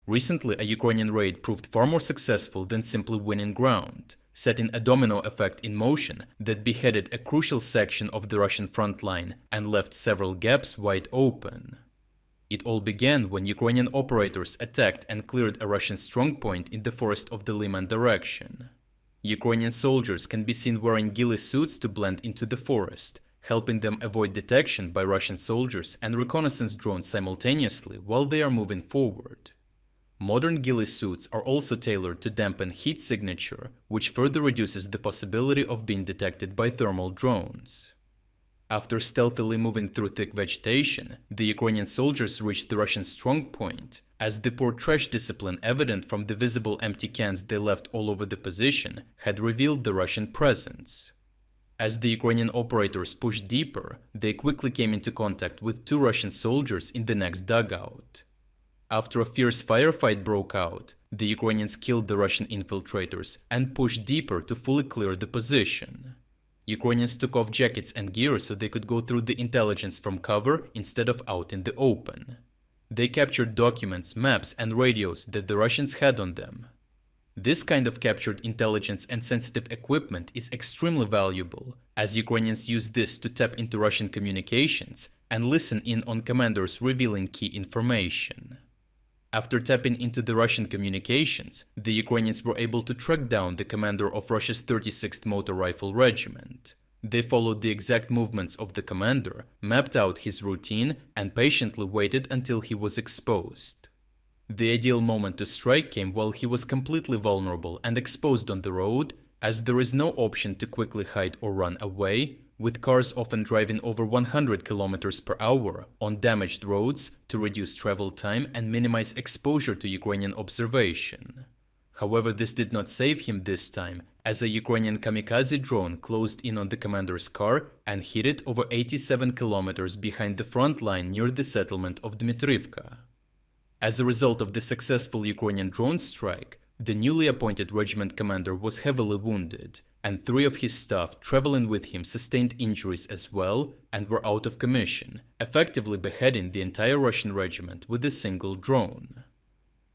Recently, a Ukrainian raid proved far more successful than simply winning ground, setting a domino effect in motion that beheaded a crucial section of the Russian front line and left several gaps wide open. It all began when Ukrainian operators attacked and cleared a Russian strongpoint in the forest of the Liman direction. Ukrainian soldiers can be seen wearing ghillie suits to blend into the forest, helping them avoid detection by Russian soldiers and reconnaissance drones simultaneously while they are moving forward. Modern ghillie suits are also tailored to dampen heat signature, which further reduces the possibility of being detected by thermal drones. After stealthily moving through thick vegetation, the Ukrainian soldiers reached the Russian strongpoint, as the poor trash discipline evident from the visible empty cans they left all over the position had revealed the Russian presence. As the Ukrainian operators pushed deeper, they quickly came into contact with two Russian soldiers in the next dugout. After a fierce firefight broke out, the Ukrainians killed the Russian infiltrators and pushed deeper to fully clear the position. Ukrainians took off jackets and gear so they could go through the intelligence from cover instead of out in the open. They captured documents, maps, and radios that the Russians had on them. This kind of captured intelligence and sensitive equipment is extremely valuable, as Ukrainians use this to tap into Russian communications and listen in on commanders revealing key information. After tapping into the Russian communications, the Ukrainians were able to track down the commander of Russia's 36th Motor Rifle Regiment. They followed the exact movements of the commander, mapped out his routine, and patiently waited until he was exposed. The ideal moment to strike came while he was completely vulnerable and exposed on the road, as there is no option to quickly hide or run away, with cars often driving over 100 km per hour on damaged roads to reduce travel time and minimize exposure to Ukrainian observation. However, this did not save him this time, as a Ukrainian kamikaze drone closed in on the commander's car and hit it over 87 km behind the front line near the settlement of Dmitrivka. As a result of the successful Ukrainian drone strike, the newly appointed regiment commander was heavily wounded, and 3 of his staff traveling with him sustained injuries as well and were out of commission, effectively beheading the entire Russian regiment with a single drone.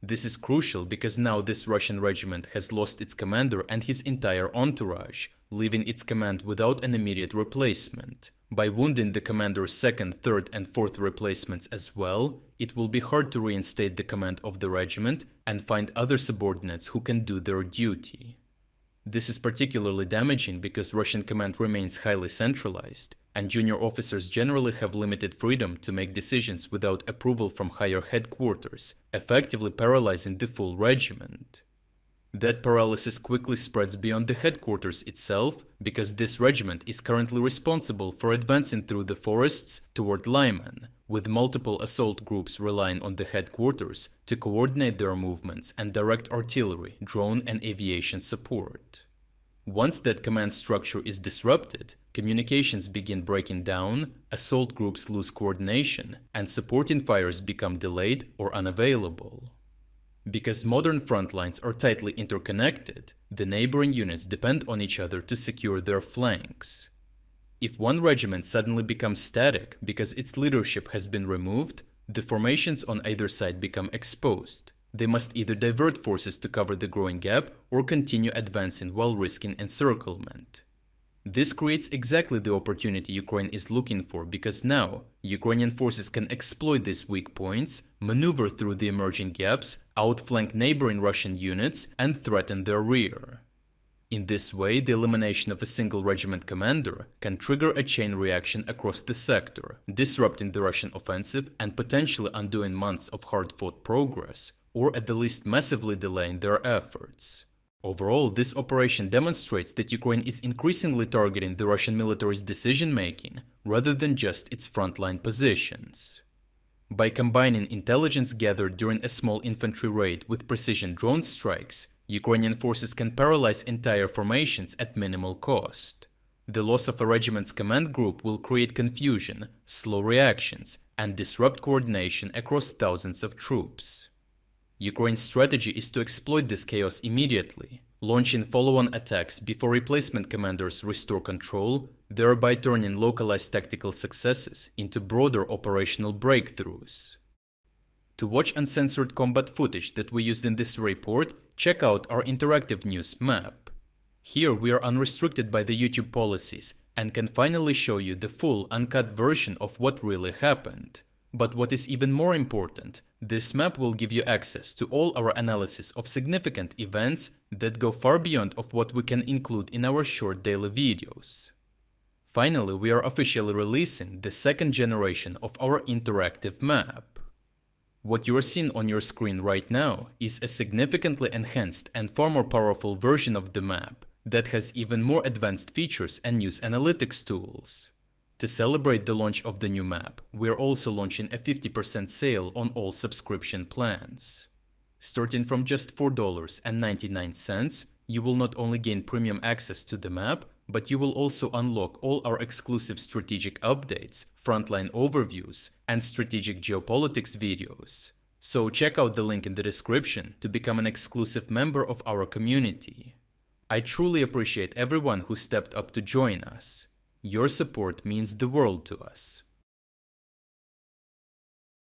This is crucial because now this Russian regiment has lost its commander and his entire entourage, leaving its command without an immediate replacement. By wounding the commander's 2nd, 3rd, and 4th replacements as well, it will be hard to reinstate the command of the regiment and find other subordinates who can do their duty. This is particularly damaging because Russian command remains highly centralized, and junior officers generally have limited freedom to make decisions without approval from higher headquarters, effectively paralyzing the full regiment. That paralysis quickly spreads beyond the headquarters itself, because this regiment is currently responsible for advancing through the forests toward Lyman, with multiple assault groups relying on the headquarters to coordinate their movements and direct artillery, drone, and aviation support. Once that command structure is disrupted, communications begin breaking down, assault groups lose coordination, and supporting fires become delayed or unavailable. Because modern front lines are tightly interconnected, the neighboring units depend on each other to secure their flanks. If one regiment suddenly becomes static because its leadership has been removed, the formations on either side become exposed. They must either divert forces to cover the growing gap or continue advancing while risking encirclement. This creates exactly the opportunity Ukraine is looking for, because now Ukrainian forces can exploit these weak points, maneuver through the emerging gaps, outflank neighboring Russian units, and threaten their rear. In this way, the elimination of a single regiment commander can trigger a chain reaction across the sector, disrupting the Russian offensive and potentially undoing months of hard-fought progress, or at the least massively delaying their efforts. Overall, this operation demonstrates that Ukraine is increasingly targeting the Russian military's decision-making rather than just its frontline positions. By combining intelligence gathered during a small infantry raid with precision drone strikes, Ukrainian forces can paralyze entire formations at minimal cost. The loss of a regiment's command group will create confusion, slow reactions, and disrupt coordination across thousands of troops. Ukraine's strategy is to exploit this chaos immediately, launching follow-on attacks before replacement commanders restore control, thereby turning localized tactical successes into broader operational breakthroughs. To watch uncensored combat footage that we used in this report, check out our interactive news map. Here we are unrestricted by the YouTube policies and can finally show you the full uncut version of what really happened. But what is even more important, this map will give you access to all our analysis of significant events that go far beyond of what we can include in our short daily videos. Finally, we are officially releasing the second generation of our interactive map. What you are seeing on your screen right now is a significantly enhanced and far more powerful version of the map that has even more advanced features and news analytics tools. To celebrate the launch of the new map, we are also launching a 50% sale on all subscription plans. Starting from just $4.99, you will not only gain premium access to the map, but you will also unlock all our exclusive strategic updates, frontline overviews, and strategic geopolitics videos. So check out the link in the description to become an exclusive member of our community. I truly appreciate everyone who stepped up to join us. Your support means the world to us.